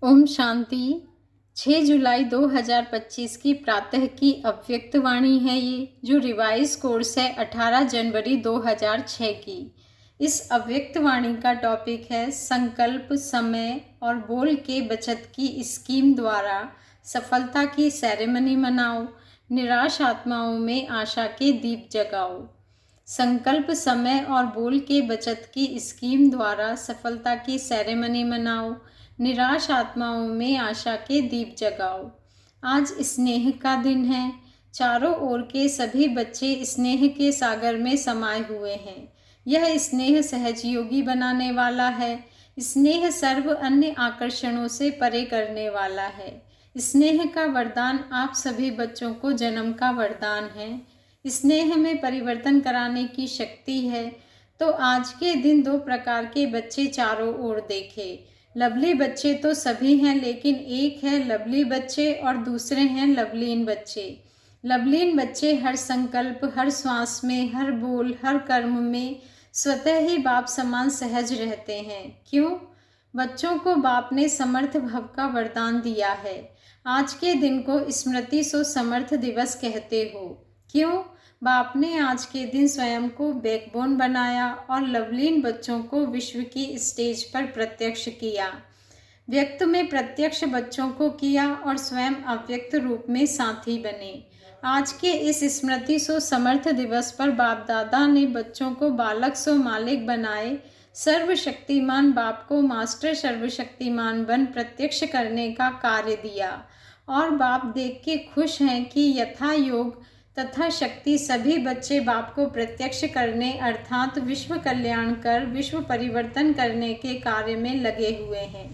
ओम शांति। 6 जुलाई 2025 की प्रातः की अव्यक्त वाणी है ये, जो रिवाइज कोर्स है 18 जनवरी 2006 की। इस अव्यक्त वाणी का टॉपिक है संकल्प, समय और बोल के बचत की स्कीम द्वारा सफलता की सेरेमनी मनाओ, निराश आत्माओं में आशा के दीप जगाओ। संकल्प, समय और बोल के बचत की स्कीम द्वारा सफलता की सेरेमनी मनाओ, निराश आत्माओं में आशा के दीप जगाओ। आज स्नेह का दिन है। चारों ओर के सभी बच्चे स्नेह के सागर में समाये हुए हैं। यह स्नेह सहजयोगी बनाने वाला है। स्नेह सर्व अन्य आकर्षणों से परे करने वाला है। स्नेह का वरदान आप सभी बच्चों को जन्म का वरदान है। स्नेह में परिवर्तन कराने की शक्ति है। तो आज के दिन दो प्रकार के बच्चे चारों ओर देखे। लवली बच्चे तो सभी हैं, लेकिन एक है लवली बच्चे और दूसरे हैं लवलीन बच्चे। लवलीन बच्चे हर संकल्प, हर श्वास में, हर बोल, हर कर्म में स्वतः ही बाप समान सहज रहते हैं। क्यों? बच्चों को बाप ने समर्थ भव का वरदान दिया है। आज के दिन को स्मृति सो समर्थ दिवस कहते हो। क्यों? बाप ने आज के दिन स्वयं को बैकबोन बनाया और लवलीन बच्चों को विश्व की स्टेज पर प्रत्यक्ष किया। व्यक्त में प्रत्यक्ष बच्चों को किया और स्वयं अव्यक्त रूप में साथी बने। आज के इस स्मृति सो समर्थ दिवस पर बाप दादा ने बच्चों को बालक सो मालिक बनाए। सर्वशक्तिमान बाप को मास्टर सर्वशक्तिमान बन प्रत्यक्ष करने का कार्य दिया और बाप देख के खुश हैं कि यथा योग तथा शक्ति सभी बच्चे बाप को प्रत्यक्ष करने अर्थात विश्व कल्याण कर विश्व परिवर्तन करने के कार्य में लगे हुए हैं।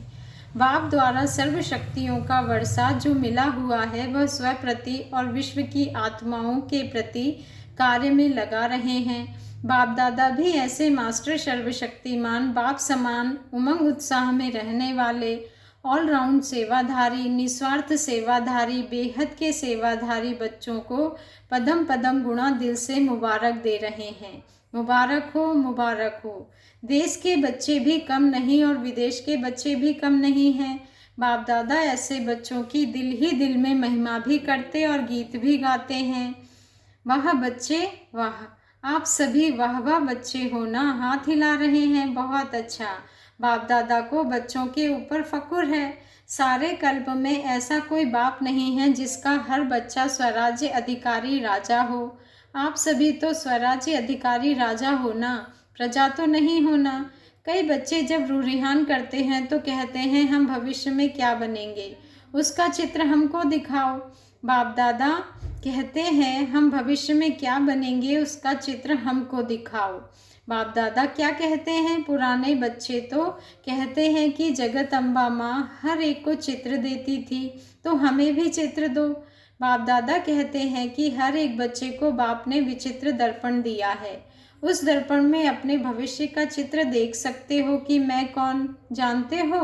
बाप द्वारा सर्व शक्तियों का वर्षा जो मिला हुआ है वह स्वप्रति और विश्व की आत्माओं के प्रति कार्य में लगा रहे हैं। बाप दादा भी ऐसे मास्टर सर्वशक्तिमान बाप समान उमंग उत्साह में रहने वाले ऑलराउंड सेवाधारी, निस्वार्थ सेवाधारी, बेहद के सेवाधारी बच्चों को पदम पदम गुणा दिल से मुबारक दे रहे हैं। मुबारक हो, मुबारक हो। देश के बच्चे भी कम नहीं और विदेश के बच्चे भी कम नहीं हैं। बाप दादा ऐसे बच्चों की दिल ही दिल में महिमा भी करते और गीत भी गाते हैं। वाह बच्चे वाह, आप सभी वाह वाह बच्चे हो ना। हाथ हिला रहे हैं, बहुत अच्छा। बाप दादा को बच्चों के ऊपर फक्र है। सारे कल्प में ऐसा कोई बाप नहीं है जिसका हर बच्चा स्वराज्य अधिकारी राजा हो। आप सभी तो स्वराज्य अधिकारी राजा हो ना, प्रजा तो नहीं हो ना। कई बच्चे जब रूरिहान करते हैं तो कहते हैं हम भविष्य में क्या बनेंगे, उसका चित्र हमको दिखाओ। बाप दादा कहते हैं हम भविष्य में क्या बनेंगे उसका चित्र हमको दिखाओ। बाप दादा क्या कहते हैं? पुराने बच्चे तो कहते हैं कि जगत अम्बा माँ हर एक को चित्र देती थी, तो हमें भी चित्र दो। बाप दादा कहते हैं कि हर एक बच्चे को बाप ने विचित्र दर्पण दिया है। उस दर्पण में अपने भविष्य का चित्र देख सकते हो कि मैं कौन, जानते हो?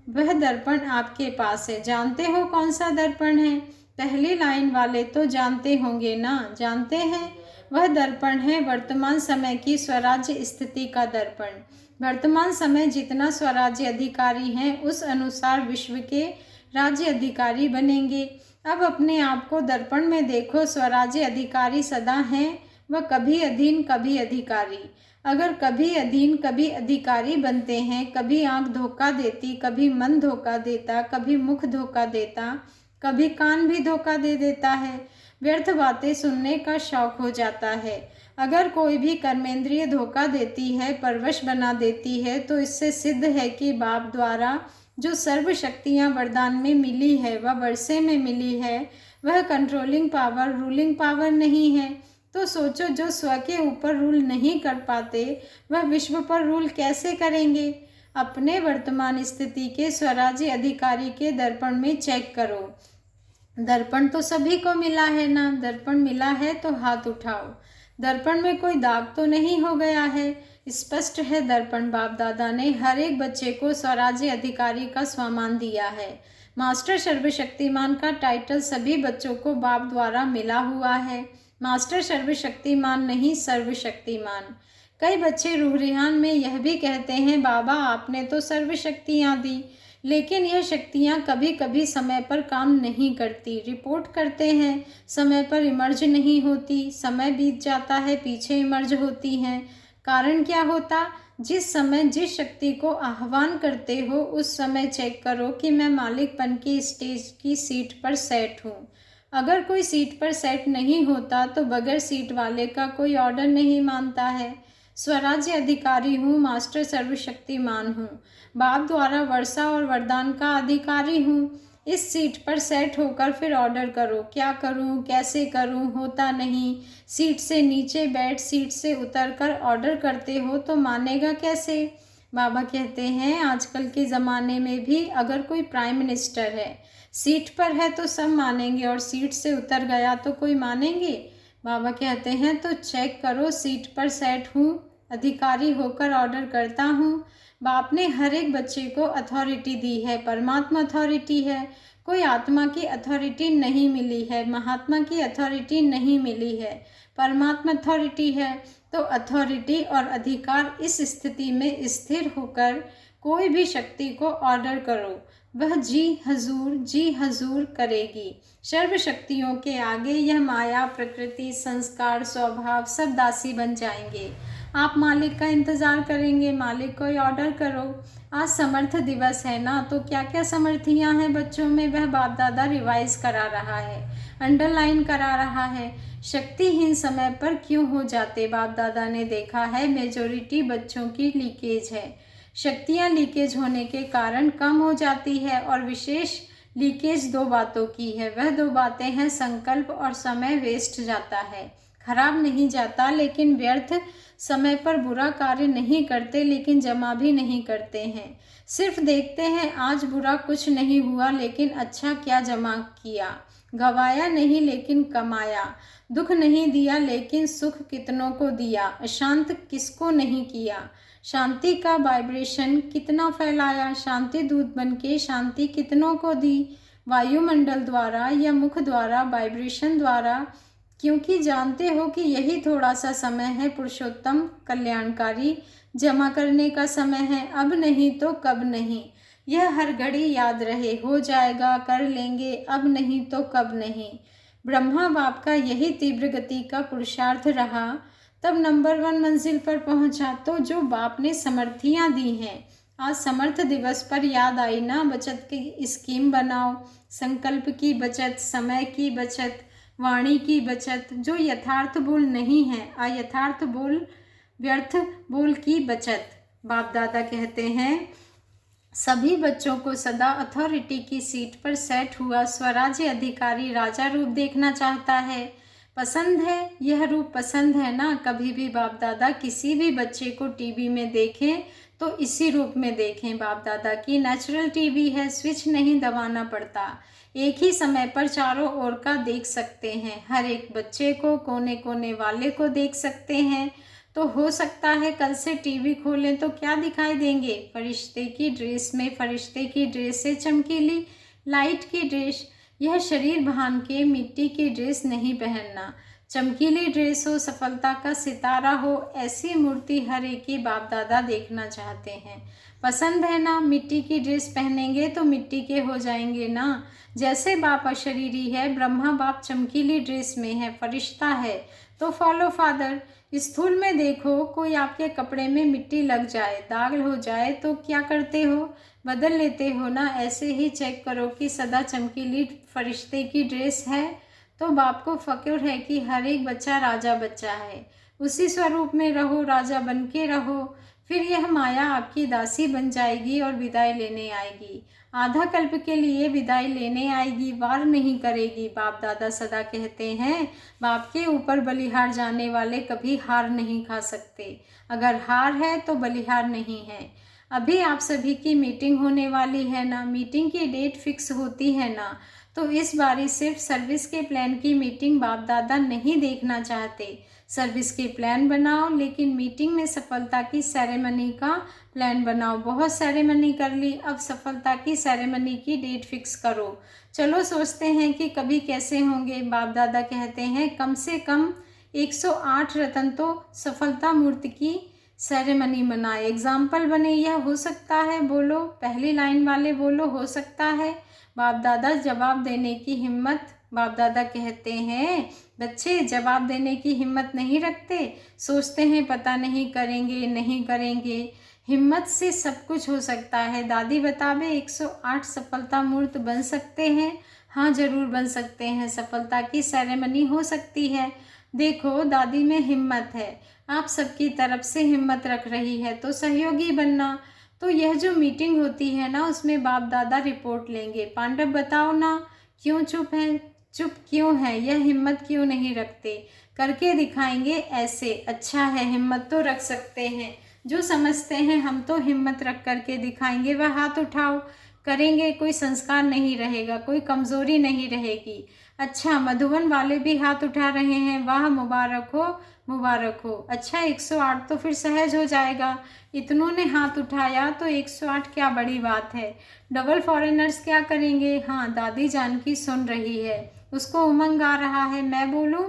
वह दर्पण आपके पास है। जानते हो कौन सा दर्पण है? पहली लाइन वाले तो जानते होंगे ना, जानते हैं? वह दर्पण है वर्तमान समय की स्वराज्य स्थिति का दर्पण। वर्तमान समय जितना स्वराज्य अधिकारी हैं उस अनुसार विश्व के राज्य अधिकारी बनेंगे। अब अपने आप को दर्पण में देखो। स्वराज्य अधिकारी सदा हैं, वह कभी अधीन कभी अधिकारी। अगर कभी अधीन कभी अधिकारी बनते हैं, कभी आंख धोखा देती, कभी मन धोखा देता, कभी मुख धोखा देता, कभी कान भी धोखा दे देता है, व्यर्थ बातें सुनने का शौक हो जाता है। अगर कोई भी कर्मेंद्रिय धोखा देती है, परवश बना देती है, तो इससे सिद्ध है कि बाप द्वारा जो सर्व शक्तियाँ वरदान में मिली है वह वर्षे में मिली है, वह कंट्रोलिंग पावर, रूलिंग पावर नहीं है। तो सोचो, जो स्व के ऊपर रूल नहीं कर पाते वह विश्व पर रूल कैसे करेंगे? अपने वर्तमान स्थिति के स्वराज्य अधिकारी के दर्पण में चेक करो। दर्पण तो सभी को मिला है ना, दर्पण मिला है तो हाथ उठाओ। दर्पण में कोई दाग तो नहीं हो गया है, स्पष्ट है दर्पण। बाप दादा ने हर एक बच्चे को स्वराज्य अधिकारी का स्वमान दिया है। मास्टर सर्वशक्तिमान का टाइटल सभी बच्चों को बाप द्वारा मिला हुआ है। मास्टर सर्वशक्तिमान नहीं, सर्वशक्तिमान। कई बच्चे रूहरिहान में यह भी कहते हैं बाबा आपने तो सर्वशक्तियाँ दी, लेकिन यह शक्तियाँ कभी कभी समय पर काम नहीं करती। रिपोर्ट करते हैं, समय पर इमर्ज नहीं होती, समय बीत जाता है, पीछे इमर्ज होती हैं। कारण क्या होता? जिस समय जिस शक्ति को आह्वान करते हो उस समय चेक करो कि मैं मालिकपन की स्टेज की सीट पर सेट हूँ। अगर कोई सीट पर सेट नहीं होता तो बगैर सीट वाले का कोई ऑर्डर नहीं मानता है। स्वराज्य अधिकारी हूँ, मास्टर सर्वशक्तिमान हूँ, बाप द्वारा वर्षा और वरदान का अधिकारी हूँ। इस सीट पर सेट होकर फिर ऑर्डर करो, क्या करूँ, कैसे करूँ, होता नहीं। सीट से नीचे बैठ सीट से उतरकर ऑर्डर करते हो तो मानेगा कैसे? बाबा कहते हैं आजकल के ज़माने में भी अगर कोई प्राइम मिनिस्टर है, सीट पर है तो सब मानेंगे, और सीट से उतर गया तो कोई मानेंगे? बाबा कहते हैं तो चेक करो, सीट पर सेट हूँ, अधिकारी होकर ऑर्डर करता हूँ। बाप ने हर एक बच्चे को अथॉरिटी दी है, परमात्मा अथॉरिटी है, कोई आत्मा की अथॉरिटी नहीं मिली है, महात्मा की अथॉरिटी नहीं मिली है, परमात्मा अथॉरिटी है। तो अथॉरिटी और अधिकार इस स्थिति में स्थिर होकर कोई भी शक्ति को ऑर्डर करो, वह जी हजूर करेगी। सर्व शक्तियों के आगे यह माया, प्रकृति, संस्कार, स्वभाव सब दासी बन जाएंगे। आप मालिक का इंतज़ार करेंगे, मालिक को ऑर्डर करो। आज समर्थ दिवस है ना, तो क्या क्या समर्थियाँ हैं बच्चों में, वह बाप दादा रिवाइज करा रहा है, अंडरलाइन करा रहा है। शक्तिहीन समय पर क्यों हो जाते? बाप दादा ने देखा है मेजॉरिटी बच्चों की लीकेज है। शक्तियाँ लीकेज होने के कारण कम हो जाती है, और विशेष लीकेज दो बातों की है। वह दो बातें हैं, संकल्प और समय वेस्ट जाता है, खराब नहीं जाता लेकिन व्यर्थ। समय पर बुरा कार्य नहीं करते लेकिन जमा भी नहीं करते हैं। सिर्फ देखते हैं आज बुरा कुछ नहीं हुआ लेकिन अच्छा क्या जमा किया। गवाया नहीं लेकिन कमाया। दुख नहीं दिया लेकिन सुख कितनों को दिया। अशांत किसको नहीं किया। शांति का वाइब्रेशन कितना फैलाया। शांति दूत बनके शांति कितनों को दी। वायुमंडल द्वारा या मुख द्वारा, वाइब्रेशन द्वारा, क्योंकि जानते हो कि यही थोड़ा सा समय है पुरुषोत्तम कल्याणकारी जमा करने का समय है। अब नहीं तो कब नहीं, यह हर घड़ी याद रहे। हो जाएगा, कर लेंगे, अब नहीं तो कब नहीं। ब्रह्मा बाप का यही तीव्र गति का पुरुषार्थ रहा, तब नंबर 1 मंजिल पर पहुंचा। तो जो बाप ने समर्थियाँ दी हैं, आज समर्थ दिवस पर याद आई ना, बचत की स्कीम बनाओ। संकल्प की बचत, समय की बचत, वाणी की बचत, जो यथार्थ बोल नहीं है, अयथार्थ बोल, व्यर्थ बोल की बचत। बाप दादा कहते हैं सभी बच्चों को सदा अथॉरिटी की सीट पर सेट हुआ स्वराज्य अधिकारी राजा रूप देखना चाहता है। पसंद है यह रूप, पसंद है ना? कभी भी बाप दादा किसी भी बच्चे को टीवी में देखें तो इसी रूप में देखें। बाप दादा की नेचुरल टीवी है, स्विच नहीं दबाना पड़ता, एक ही समय पर चारों ओर का देख सकते हैं। हर एक बच्चे को, कोने कोने वाले को देख सकते हैं। तो हो सकता है कल से टीवी खोलें तो क्या दिखाई देंगे? फरिश्ते की ड्रेस में, फरिश्ते की ड्रेस से चमकीली लाइट की ड्रेस। यह शरीर भान के मिट्टी की ड्रेस नहीं पहनना। चमकीली ड्रेस हो, सफलता का सितारा हो, ऐसी मूर्ति हर एक ही बाप दादा देखना चाहते हैं। पसंद है ना? मिट्टी की ड्रेस पहनेंगे तो मिट्टी के हो जाएंगे ना। जैसे बाप अशरीरी है, ब्रह्मा बाप चमकीली ड्रेस में है, फरिश्ता है, तो फॉलो फादर। स्थूल में देखो, कोई आपके कपड़े में मिट्टी लग जाए, दाग हो जाए तो क्या करते हो? बदल लेते हो ना। ऐसे ही चेक करो कि सदा चमकीली फरिश्ते की ड्रेस है, तो बाप को फक्र है कि हर एक बच्चा राजा बच्चा है। उसी स्वरूप में रहो, राजा बन के रहो, फिर यह माया आपकी दासी बन जाएगी और विदाई लेने आएगी। आधा कल्प के लिए विदाई लेने आएगी, वार नहीं करेगी। बाप दादा सदा कहते हैं बाप के ऊपर बलिहार जाने वाले कभी हार नहीं खा सकते। अगर हार है तो बलिहार नहीं है। अभी आप सभी की मीटिंग होने वाली है ना, मीटिंग की डेट फिक्स होती है ना, तो इस बारी सिर्फ सर्विस के प्लान की मीटिंग बाप दादा नहीं देखना चाहते। सर्विस के प्लान बनाओ लेकिन मीटिंग में सफलता की सेरेमनी का प्लान बनाओ। बहुत सेरेमनी कर ली, अब सफलता की सेरेमनी की डेट फिक्स करो। चलो सोचते हैं कि कभी कैसे होंगे। बाप दादा कहते हैं कम से कम 108 रत्न तो सफलता मूर्ति की सेरेमनी मनाए, एग्जाम्पल बने। यह हो सकता है, बोलो, पहली लाइन वाले बोलो, हो सकता है। बाप दादा जवाब देने की हिम्मत, बाप दादा कहते हैं बच्चे जवाब देने की हिम्मत नहीं रखते, सोचते हैं पता नहीं करेंगे नहीं करेंगे। हिम्मत से सब कुछ हो सकता है। दादी बतावे 108 सफलता मूर्त बन सकते हैं। हाँ जरूर बन सकते हैं, सफलता की सेरेमनी हो सकती है। देखो दादी में हिम्मत है, आप सबकी तरफ से हिम्मत रख रही है तो सहयोगी बनना। तो यह जो मीटिंग होती है ना, उसमें बाप दादा रिपोर्ट लेंगे। पांडव बताओ ना, क्यों चुप हैं, चुप क्यों है, यह हिम्मत क्यों नहीं रखते, करके दिखाएंगे ऐसे। अच्छा है, हिम्मत तो रख सकते हैं, जो समझते हैं हम तो हिम्मत रख करके दिखाएंगे वह हाथ उठाओ। करेंगे, कोई संस्कार नहीं रहेगा, कोई कमजोरी नहीं रहेगी। अच्छा, मधुबन वाले भी हाथ उठा रहे हैं, वाह मुबारक हो मुबारक हो। अच्छा 108 तो फिर सहज हो जाएगा। इतनों ने हाथ उठाया तो 108 क्या बड़ी बात है। डबल फॉरेनर्स क्या करेंगे। हाँ दादी जानकी सुन रही है, उसको उमंग आ रहा है। मैं बोलूँ,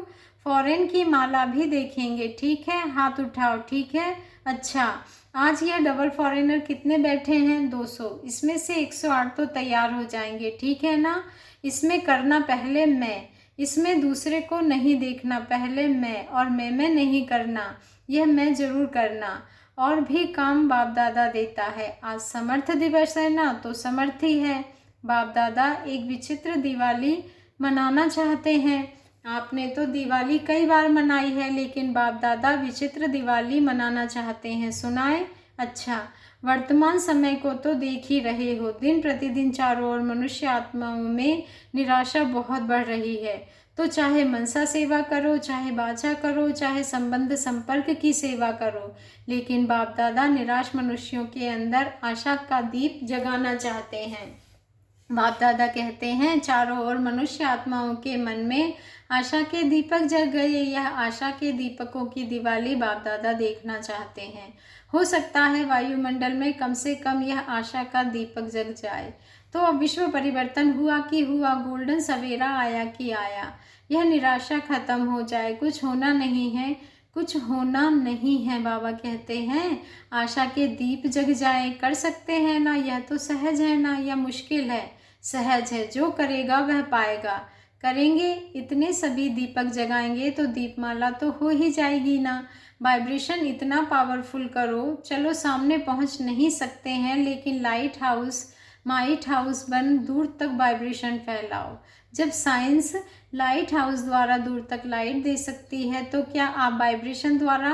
फॉरेन की माला भी देखेंगे, ठीक है, हाथ उठाओ, ठीक है। अच्छा, आज यह डबल फॉरेनर कितने बैठे हैं, 200, इसमें से 108 तो तैयार हो जाएंगे, ठीक है ना। इसमें करना पहले मैं, इसमें दूसरे को नहीं देखना, पहले मैं, और मैं नहीं करना, यह मैं जरूर करना। और भी काम बाप दादा देता है। आज समर्थ दिवस है ना, तो समर्थ ही है। बाप दादा एक विचित्र दिवाली मनाना चाहते हैं। आपने तो दिवाली कई बार मनाई है, लेकिन बाप दादा विचित्र दिवाली मनाना चाहते हैं, सुनाए। अच्छा, वर्तमान समय को तो देख ही रहे हो, दिन प्रतिदिन चारों ओर मनुष्य आत्माओं में निराशा बहुत बढ़ रही है। तो चाहे मनसा सेवा करो, चाहे बाचा करो, चाहे संबंध संपर्क की सेवा करो, लेकिन बाप दादा निराश मनुष्यों के अंदर आशा का दीप जगाना चाहते हैं। बाप दादा कहते हैं चारों ओर मनुष्य आत्माओं के मन में आशा के दीपक जग गए। यह आशा के दीपकों की दिवाली बाप दादा देखना चाहते हैं। हो सकता है वायुमंडल में कम से कम यह आशा का दीपक जग जाए। तो अब विश्व परिवर्तन हुआ कि हुआ, गोल्डन सवेरा आया कि आया। यह निराशा खत्म हो जाए, कुछ होना नहीं है, कुछ होना नहीं है। बाबा कहते हैं आशा के दीप जग जाए, कर सकते हैं ना, यह तो सहज है ना, यह मुश्किल है, सहज है। जो करेगा वह पाएगा। करेंगे, इतने सभी दीपक जगाएंगे तो दीपमाला तो हो ही जाएगी ना। वाइब्रेशन इतना पावरफुल करो, चलो सामने पहुंच नहीं सकते हैं, लेकिन लाइट हाउस माइट हाउस बन दूर तक वाइब्रेशन फैलाओ। जब साइंस लाइट हाउस द्वारा दूर तक लाइट दे सकती है, तो क्या आप वाइब्रेशन द्वारा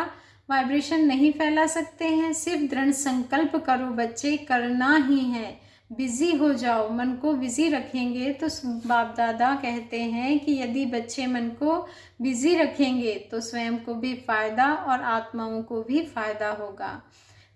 वाइब्रेशन नहीं फैला सकते हैं। सिर्फ दृढ़ संकल्प करो बच्चे, करना ही है। बिजी हो जाओ, मन को बिजी रखेंगे तो बाप दादा कहते हैं कि यदि बच्चे मन को बिजी रखेंगे तो स्वयं को भी फायदा और आत्माओं को भी फायदा होगा।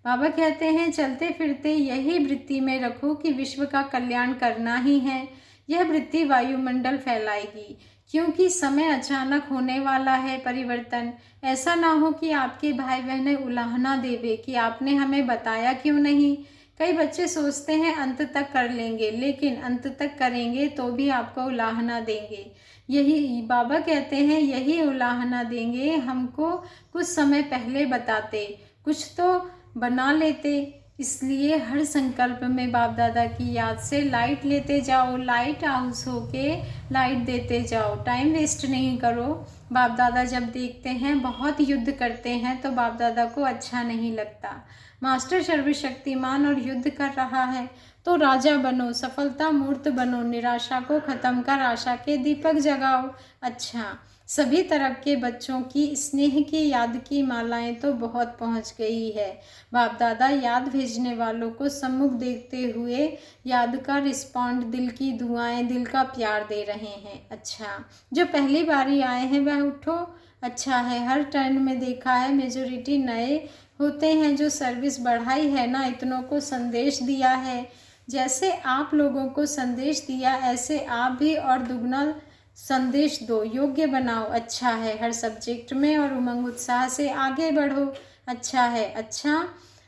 बाबा कहते हैं चलते फिरते यही वृत्ति में रखो कि विश्व का कल्याण करना ही है। यह वृत्ति वायुमंडल फैलाएगी, क्योंकि समय अचानक होने वाला है परिवर्तन। ऐसा ना हो कि आपके भाई बहनें उलाहना देवे कि आपने हमें बताया क्यों नहीं। कई बच्चे सोचते हैं अंत तक कर लेंगे, लेकिन अंत तक करेंगे तो भी आपको उलाहना देंगे। यही बाबा कहते हैं, यही उलाहना देंगे हमको कुछ समय पहले बताते, कुछ तो बना लेते। इसलिए हर संकल्प में बाप दादा की याद से लाइट लेते जाओ, लाइट हाउस होके लाइट देते जाओ, टाइम वेस्ट नहीं करो। बाप दादा जब देखते हैं बहुत युद्ध करते हैं तो बाप दादा को अच्छा नहीं लगता। मास्टर सर्वशक्तिमान और युद्ध कर रहा है, तो राजा बनो, सफलता मूर्त बनो, निराशा को खत्म कर आशा के दीपक जगाओ। अच्छा, सभी तरफ के बच्चों की स्नेह की याद की मालाएं तो बहुत पहुंच गई है। बाप दादा याद भेजने वालों को सम्मुख देखते हुए याद का रिस्पॉन्ड, दिल की दुआएं, दिल का प्यार दे रहे हैं। अच्छा, जो पहली बारी आए हैं वह उठो। अच्छा है, हर टर्न में देखा है मेजोरिटी नए होते हैं। जो सर्विस बढ़ाई है ना, इतनों को संदेश दिया है, जैसे आप लोगों को संदेश दिया ऐसे आप भी और दुगना संदेश दो, योग्य बनाओ। अच्छा है, हर सब्जेक्ट में और उमंग उत्साह से आगे बढ़ो। अच्छा है। अच्छा,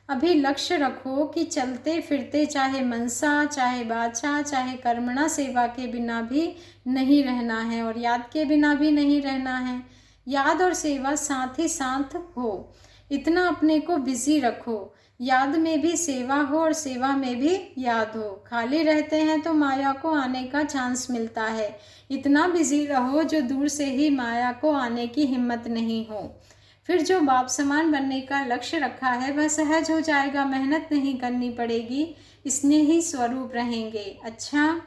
अभी लक्ष्य रखो कि चलते फिरते चाहे मनसा, चाहे बाचा, चाहे कर्मणा सेवा के बिना भी नहीं रहना है और याद के बिना भी नहीं रहना है। याद और सेवा साथ ही साथ हो। इतना अपने को बिजी रखो, याद में भी सेवा हो और सेवा में भी याद हो। खाली रहते हैं तो माया को आने का चांस मिलता है। इतना बिजी रहो जो दूर से ही माया को आने की हिम्मत नहीं हो। फिर जो बाप समान बनने का लक्ष्य रखा है वह सहज हो जाएगा, मेहनत नहीं करनी पड़ेगी, इसने ही स्वरूप रहेंगे। अच्छा,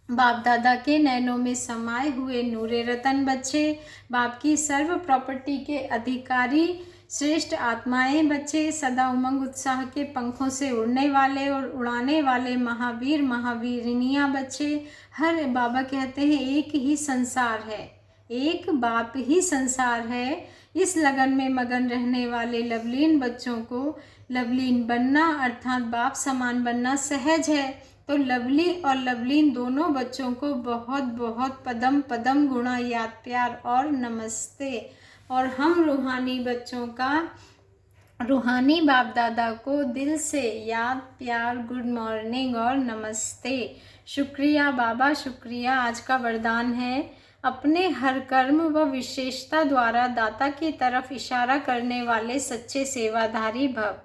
बाप दादा के नैनों में समाये हुए नूरे रतन बच्चे, बाप की सर्व प्रॉपर्टी के अधिकारी श्रेष्ठ आत्माएं बच्चे, सदा उमंग उत्साह के पंखों से उड़ने वाले और उड़ाने वाले महावीर महावीरिनियाँ बच्चे। हर बाबा कहते हैं एक ही संसार है, एक बाप ही संसार है। इस लगन में मगन रहने वाले लवलीन बच्चों को लवलीन बनना अर्थात बाप समान बनना सहज है। तो लवली और लवलीन दोनों बच्चों को बहुत बहुत पदम पदम गुणा याद प्यार और नमस्ते। और हम रूहानी बच्चों का रूहानी बाप दादा को दिल से याद प्यार गुड मॉर्निंग और नमस्ते। शुक्रिया बाबा, शुक्रिया। आज का वरदान है अपने हर कर्म व विशेषता द्वारा दाता की तरफ इशारा करने वाले सच्चे सेवाधारी भव।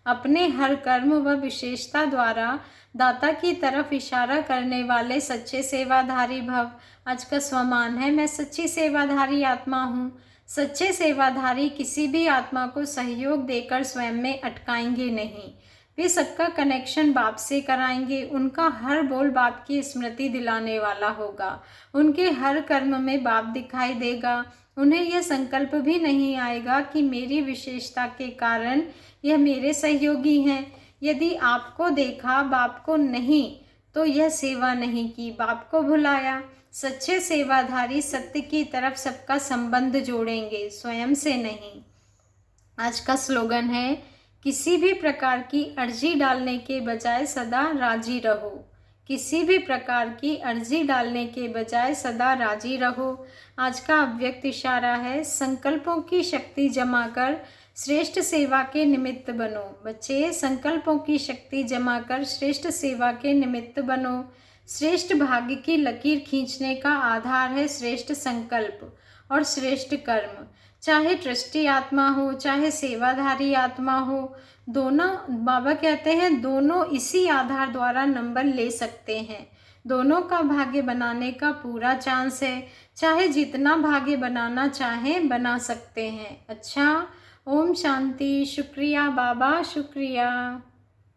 अपने हर कर्म व विशेषता द्वारा दाता की तरफ इशारा करने वाले सच्चे सेवाधारी भव। आज का स्वमान है मैं सच्ची सेवाधारी आत्मा हूँ। सच्चे सेवाधारी किसी भी आत्मा को सहयोग देकर स्वयं में अटकाएंगे नहीं। वे सबका कनेक्शन बाप से कराएंगे। उनका हर बोल बाप की स्मृति दिलाने वाला होगा। उनके हर कर्म में बाप दिखाई देगा। उन्हें यह संकल्प भी नहीं आएगा कि मेरी विशेषता के कारण यह मेरे सहयोगी हैं। यदि आपको देखा बाप को नहीं तो यह सेवा नहीं की, बाप को भुलाया। सच्चे सेवाधारी सत्य की तरफ सबका संबंध जोड़ेंगे, स्वयं से नहीं। आज का स्लोगन है किसी भी प्रकार की अर्जी डालने के बजाय सदा राजी रहो। किसी भी प्रकार की अर्जी डालने के बजाय सदा राजी रहो। आज का अव्यक्त इशारा है संकल्पों की शक्ति जमा कर श्रेष्ठ सेवा के निमित्त बनो। बच्चे, संकल्पों की शक्ति जमा कर श्रेष्ठ सेवा के निमित्त बनो। श्रेष्ठ भाग्य की लकीर खींचने का आधार है श्रेष्ठ संकल्प और श्रेष्ठ कर्म। चाहे ट्रस्टी आत्मा हो चाहे सेवाधारी आत्मा हो, दोनों बाबा कहते हैं दोनों इसी आधार द्वारा नंबर ले सकते हैं। दोनों का भाग्य बनाने का पूरा चांस है। चाहे जितना भाग्य बनाना चाहें बना सकते हैं। अच्छा, ओम शांति। शुक्रिया बाबा, शुक्रिया।